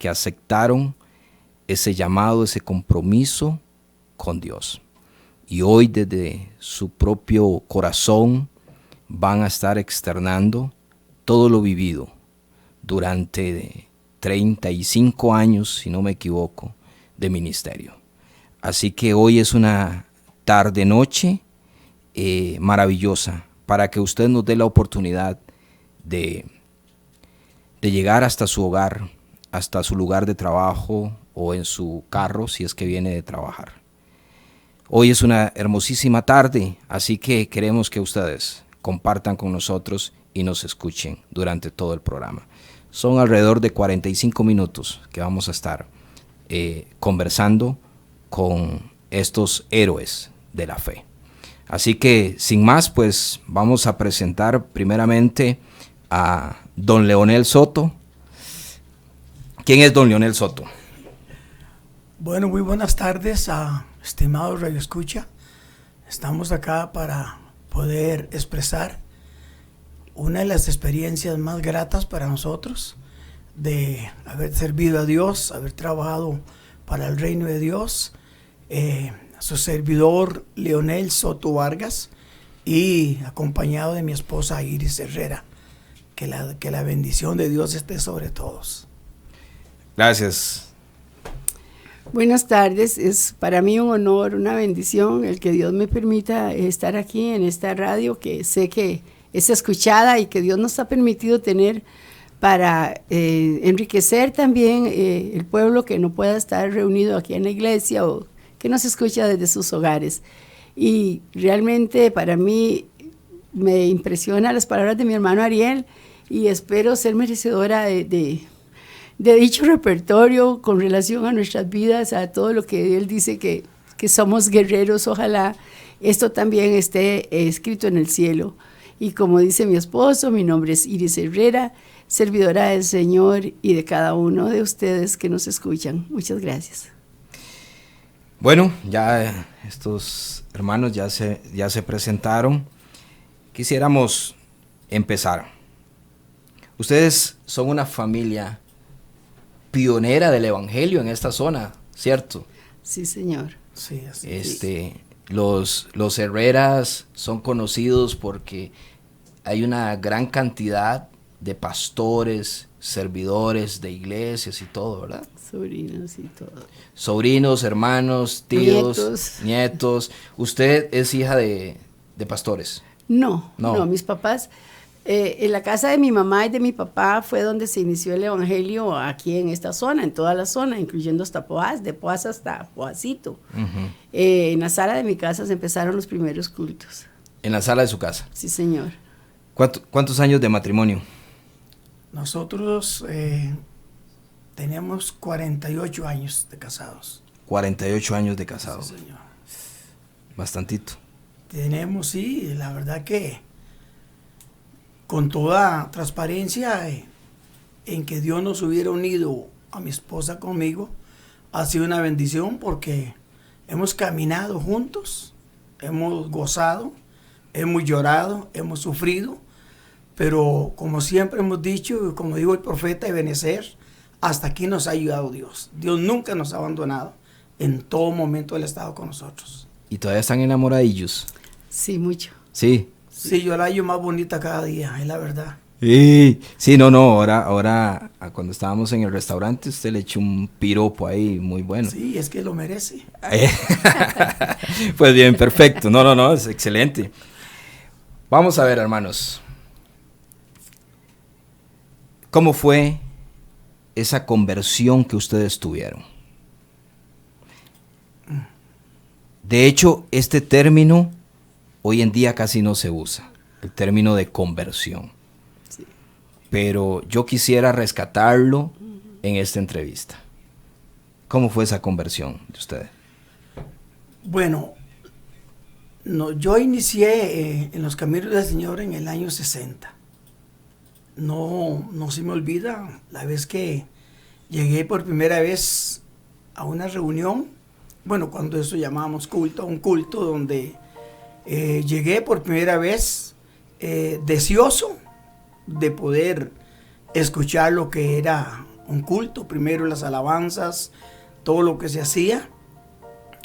que aceptaron ese llamado, ese compromiso con Dios. Y hoy desde su propio corazón van a estar externando todo lo vivido durante 35 años, si no me equivoco, de ministerio. Así que hoy es una tarde-noche maravillosa para que usted nos dé la oportunidad de llegar hasta su hogar, hasta su lugar de trabajo o en su carro si es que viene de trabajar. Hoy es una hermosísima tarde, así que queremos que ustedes compartan con nosotros y nos escuchen durante todo el programa. Son alrededor de 45 minutos que vamos a estar conversando con estos héroes de la fe. Así que sin más, pues vamos a presentar primeramente a don Leonel Soto. ¿Quién es don Leonel Soto? Bueno, muy buenas tardes a estimados Radio Escucha. Estamos acá para poder expresar una de las experiencias más gratas para nosotros de haber servido a Dios, haber trabajado para el reino de Dios. Su servidor Leonel Soto Vargas y acompañado de mi esposa Iris Herrera. Que la bendición de Dios esté sobre todos. Gracias. Buenas tardes, es para mí un honor, una bendición el que Dios me permita estar aquí en esta radio que sé que es escuchada y que Dios nos ha permitido tener para enriquecer también el pueblo que no pueda estar reunido aquí en la iglesia o que nos escucha desde sus hogares. Y realmente para mí me impresiona las palabras de mi hermano Ariel y espero ser merecedora de dicho repertorio con relación a nuestras vidas, a todo lo que él dice que somos guerreros. Ojalá esto también esté escrito en el cielo. Y como dice mi esposo, mi nombre es Iris Herrera, servidora del Señor y de cada uno de ustedes que nos escuchan. Muchas gracias. Bueno, ya estos hermanos ya se presentaron. Quisiéramos empezar. Ustedes son una familia pionera del evangelio en esta zona, ¿cierto? Sí, señor. Sí, así Los Herreras son conocidos porque hay una gran cantidad de pastores, servidores de iglesias y todo, ¿verdad? Sobrinos y todo. Sobrinos, hermanos, tíos, nietos. ¿Usted es hija de pastores? No, mis papás, en la casa de mi mamá y de mi papá fue donde se inició el evangelio aquí en esta zona, en toda la zona, incluyendo hasta Poás, de Poás hasta Poásito. Uh-huh. En la sala de mi casa se empezaron los primeros cultos. ¿En la sala de su casa? Sí, señor. ¿Cuántos años de matrimonio? Nosotros teníamos 48 años de casados. 48 años de casados. Sí, señor. Bastantito. Tenemos, sí, la verdad que con toda transparencia en que Dios nos hubiera unido a mi esposa conmigo, ha sido una bendición porque hemos caminado juntos, hemos gozado, hemos llorado, hemos sufrido, pero como siempre hemos dicho, como dijo el profeta Ebenezer, hasta aquí nos ha ayudado Dios. Dios nunca nos ha abandonado, en todo momento Él ha estado con nosotros. ¿Y todavía están enamoradillos? Sí, mucho. Sí. Sí, yo la hallo más bonita cada día, es la verdad. Sí, no, ahora cuando estábamos en el restaurante usted le echó un piropo ahí muy bueno. Sí, es que lo merece. Pues bien, perfecto. No, es excelente. Vamos a ver, hermanos. ¿Cómo fue esa conversión que ustedes tuvieron? De hecho, este término hoy en día casi no se usa, el término de conversión. Sí. Pero yo quisiera rescatarlo en esta entrevista. ¿Cómo fue esa conversión de ustedes? Bueno, yo inicié en los caminos del Señor en el año 60. No se me olvida la vez que llegué por primera vez a una reunión, bueno, cuando eso llamábamos culto, un culto donde llegué por primera vez deseoso de poder escuchar lo que era un culto, primero las alabanzas, todo lo que se hacía.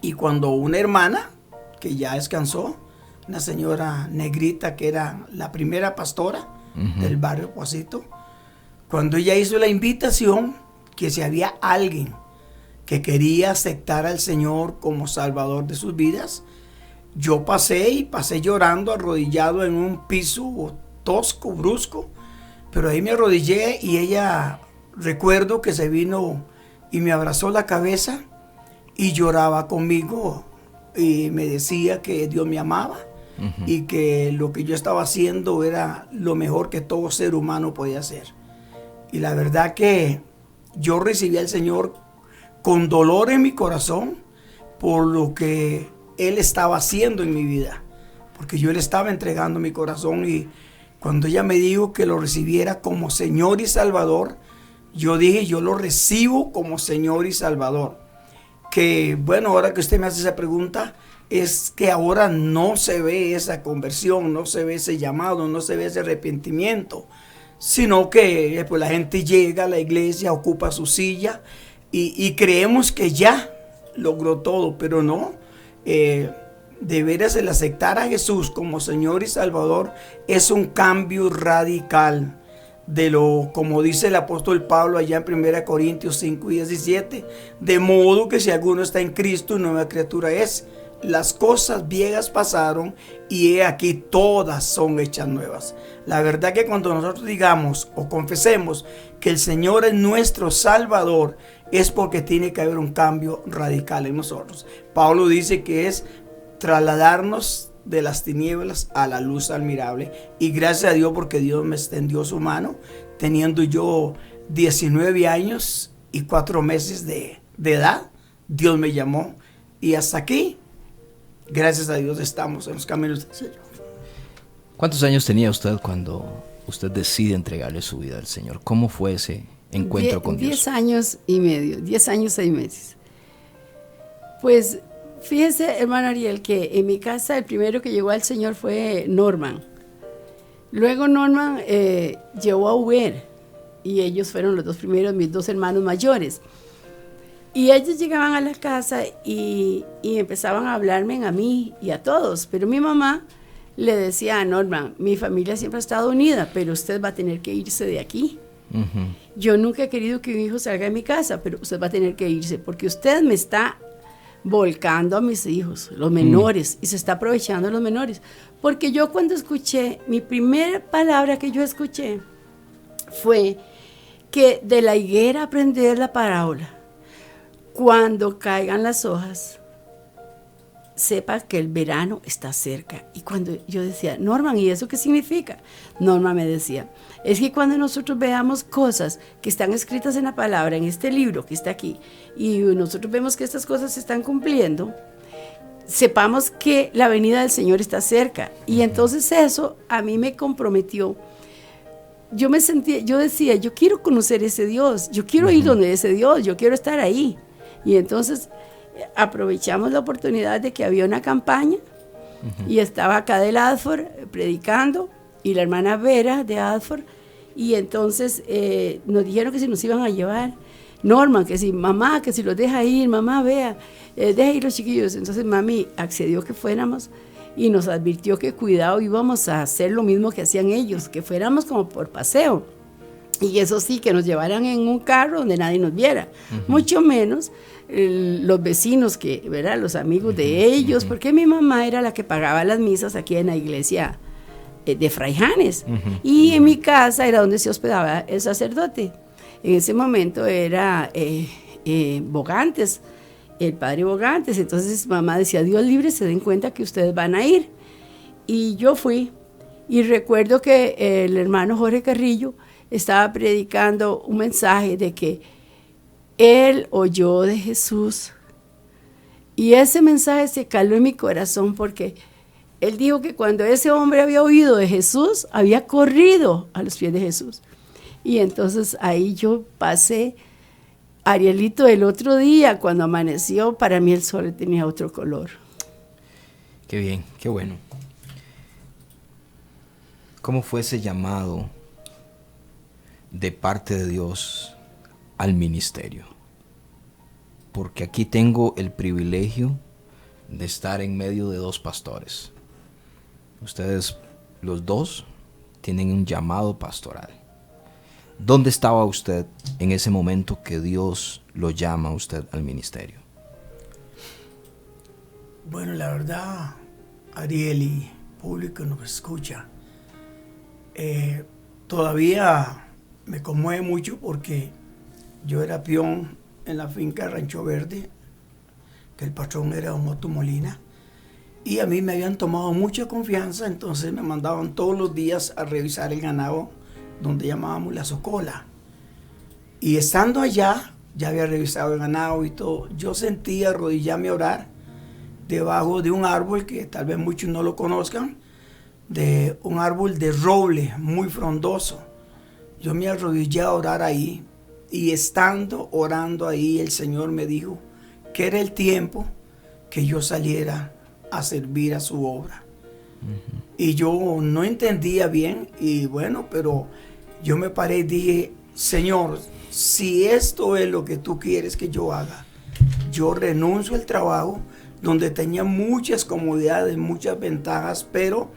Y cuando una hermana, que ya descansó, una señora negrita que era la primera pastora del barrio Cuasito, cuando ella hizo la invitación, que si había alguien que quería aceptar al Señor como Salvador de sus vidas, yo pasé llorando, arrodillado en un piso tosco, brusco, pero ahí me arrodillé y ella, recuerdo que se vino y me abrazó la cabeza y lloraba conmigo y me decía que Dios me amaba y que lo que yo estaba haciendo era lo mejor que todo ser humano podía hacer. Y la verdad que yo recibí al Señor con dolor en mi corazón por lo que Él estaba haciendo en mi vida, porque yo le estaba entregando mi corazón. Y cuando ella me dijo que lo recibiera como Señor y Salvador, yo dije, yo lo recibo como Señor y Salvador. Que bueno, ahora que usted me hace esa pregunta, es que ahora no se ve esa conversión, no se ve ese llamado, no se ve ese arrepentimiento, sino que pues la gente llega a la iglesia, ocupa su silla y creemos que ya logró todo, pero no. De veras, el aceptar a Jesús como Señor y Salvador es un cambio radical de lo, como dice el apóstol Pablo allá en 1 Corintios 5:17, de modo que si alguno está en Cristo, nueva criatura es. Las cosas viejas pasaron y he aquí todas son hechas nuevas. La verdad que cuando nosotros digamos o confesemos que el Señor es nuestro Salvador, es porque tiene que haber un cambio radical en nosotros. Pablo dice que es trasladarnos de las tinieblas a la luz admirable. Y gracias a Dios, porque Dios me extendió su mano, teniendo yo 19 años y 4 meses de edad, Dios me llamó. Y hasta aquí, gracias a Dios, estamos en los caminos del Señor. ¿Cuántos años tenía usted cuando usted decide entregarle su vida al Señor? ¿Cómo fue ese encuentro con Dios? 10 años y medio, 10 años, 6 meses. Pues fíjese, hermano Ariel, que en mi casa el primero que llegó al Señor fue Norman. Luego Norman llevó a Uber y ellos fueron los dos primeros, mis 2 hermanos mayores. Y ellos llegaban a la casa y empezaban a hablarme a mí y a todos. Pero mi mamá le decía a Norman, mi familia siempre ha estado unida, pero usted va a tener que irse de aquí. Yo nunca he querido que mi hijo salga de mi casa, pero usted va a tener que irse porque usted me está volcando a mis hijos, los menores, y se está aprovechando de los menores. Porque yo cuando escuché, mi primera palabra que yo escuché fue que de la higuera aprender la parábola. Cuando caigan las hojas, sepa que el verano está cerca. Y cuando yo decía, Norman, ¿y eso qué significa? Norman me decía, es que cuando nosotros veamos cosas que están escritas en la palabra, en este libro que está aquí, y nosotros vemos que estas cosas se están cumpliendo, sepamos que la venida del Señor está cerca. Y entonces eso a mí me comprometió. Yo me sentía, yo decía, yo quiero conocer ese Dios, yo quiero ir donde ese Dios, yo quiero estar ahí. Y entonces aprovechamos la oportunidad de que había una campaña y estaba acá del Adford predicando y la hermana Vera de Adford, y entonces nos dijeron que si nos iban a llevar Norman, que si mamá, que si los deja ir, mamá, vea, deja ir los chiquillos. Entonces mami accedió que fuéramos y nos advirtió que cuidado, íbamos a hacer lo mismo que hacían ellos, que fuéramos como por paseo. Y eso sí, que nos llevaran en un carro donde nadie nos viera, mucho menos los vecinos, que, ¿verdad? Los amigos de ellos, porque mi mamá era la que pagaba las misas aquí en la iglesia de Fray Janes, y en mi casa era donde se hospedaba el sacerdote. En ese momento era Bogantes, el padre Bogantes. Entonces mamá decía, Dios libre, se den cuenta que ustedes van a ir. Y yo fui, y recuerdo que el hermano Jorge Carrillo estaba predicando un mensaje de que él oyó de Jesús, y ese mensaje se caló en mi corazón porque él dijo que cuando ese hombre había oído de Jesús, había corrido a los pies de Jesús. Y entonces ahí yo pasé, Arielito, el otro día cuando amaneció, para mí el sol tenía otro color. Qué bien, qué bueno. ¿Cómo fue ese llamado de parte de Dios al ministerio? Porque aquí tengo el privilegio de estar en medio de dos pastores. Ustedes, los dos, tienen un llamado pastoral. ¿Dónde estaba usted en ese momento que Dios lo llama a usted al ministerio? Bueno, la verdad, Ariel y público nos escucha, todavía me conmueve mucho porque yo era peón en la finca Rancho Verde, que el patrón era don Otto Molina, y a mí me habían tomado mucha confianza, entonces me mandaban todos los días a revisar el ganado donde llamábamos la Socola. Y estando allá, ya había revisado el ganado y todo, yo sentí arrodillarme a orar debajo de un árbol que tal vez muchos no lo conozcan, de un árbol de roble muy frondoso. Yo me arrodillé a orar ahí y estando orando ahí el Señor me dijo que era el tiempo que yo saliera a servir a su obra. Y yo no entendía bien y bueno, pero yo me paré y dije, Señor, si esto es lo que tú quieres que yo haga, yo renuncio al trabajo donde tenía muchas comodidades, muchas ventajas, pero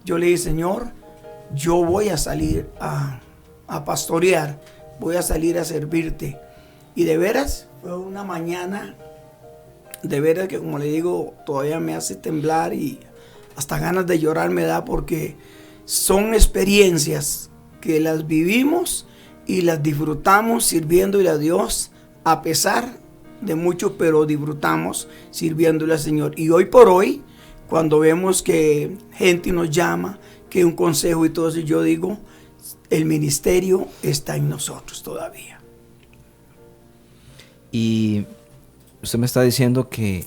yo le dije, Señor, yo voy a salir a pastorear, voy a salir a servirte. Y de veras, fue una mañana, de veras que como le digo, todavía me hace temblar y hasta ganas de llorar me da porque son experiencias que las vivimos y las disfrutamos sirviéndole a Dios a pesar de mucho, pero disfrutamos sirviéndole al Señor. Y hoy por hoy, cuando vemos que gente nos llama, que un consejo y todo eso, yo digo, el ministerio está en nosotros todavía. Y usted me está diciendo que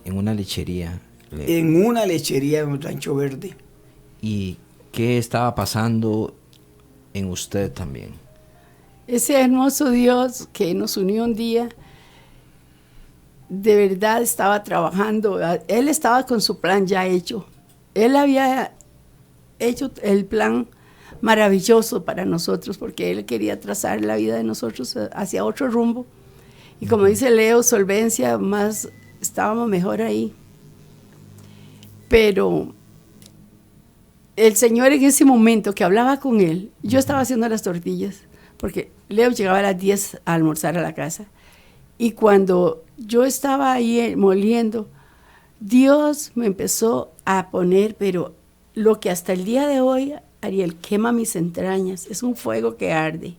en una lechería. En una lechería en un Rancho Verde. ¿Y qué estaba pasando en usted también? Ese hermoso Dios que nos unió un día, de verdad estaba trabajando. Él estaba con su plan ya hecho. Él había hecho el plan maravilloso para nosotros porque Él quería trazar la vida de nosotros hacia otro rumbo. Y como dice Leo, solvencia, más estábamos mejor ahí. Pero el Señor en ese momento que hablaba con Él, yo estaba haciendo las tortillas, porque Leo llegaba a las 10 a almorzar a la casa. Y cuando yo estaba ahí moliendo, Dios me empezó a poner, pero lo que hasta el día de hoy, Ariel, quema mis entrañas, es un fuego que arde.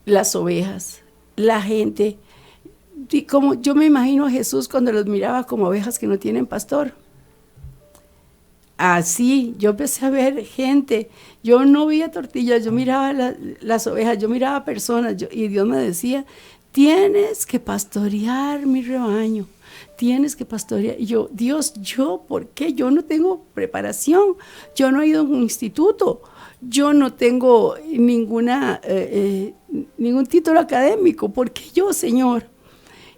Las ovejas, la gente, como yo me imagino a Jesús cuando los miraba como ovejas que no tienen pastor. Así, yo empecé a ver gente, yo no veía tortillas, yo miraba las ovejas, yo miraba personas, y Dios me decía, tienes que pastorear mi rebaño, tienes que pastorear. Y yo, Dios, ¿por qué? Yo no tengo preparación, yo no he ido a un instituto, yo no tengo ningún título académico, ¿por qué yo, Señor?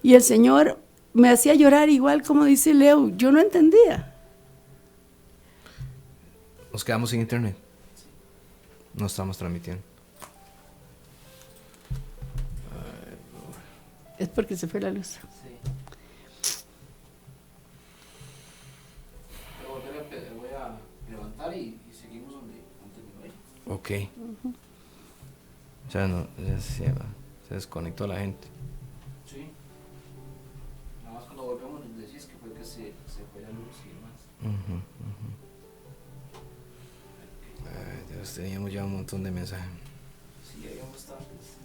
Y el Señor me hacía llorar igual como dice Leo, yo no entendía. Nos quedamos sin internet. No estamos transmitiendo. Es porque se fue la luz. Sí. Voy a levantar y seguimos donde terminó ahí. Ok. O sea, no, se desconectó la gente. Sí. Nada más cuando volvemos nos decís que fue que se fue la luz y demás. Ay, Dios, teníamos ya un montón de mensajes. Sí, había bastantes.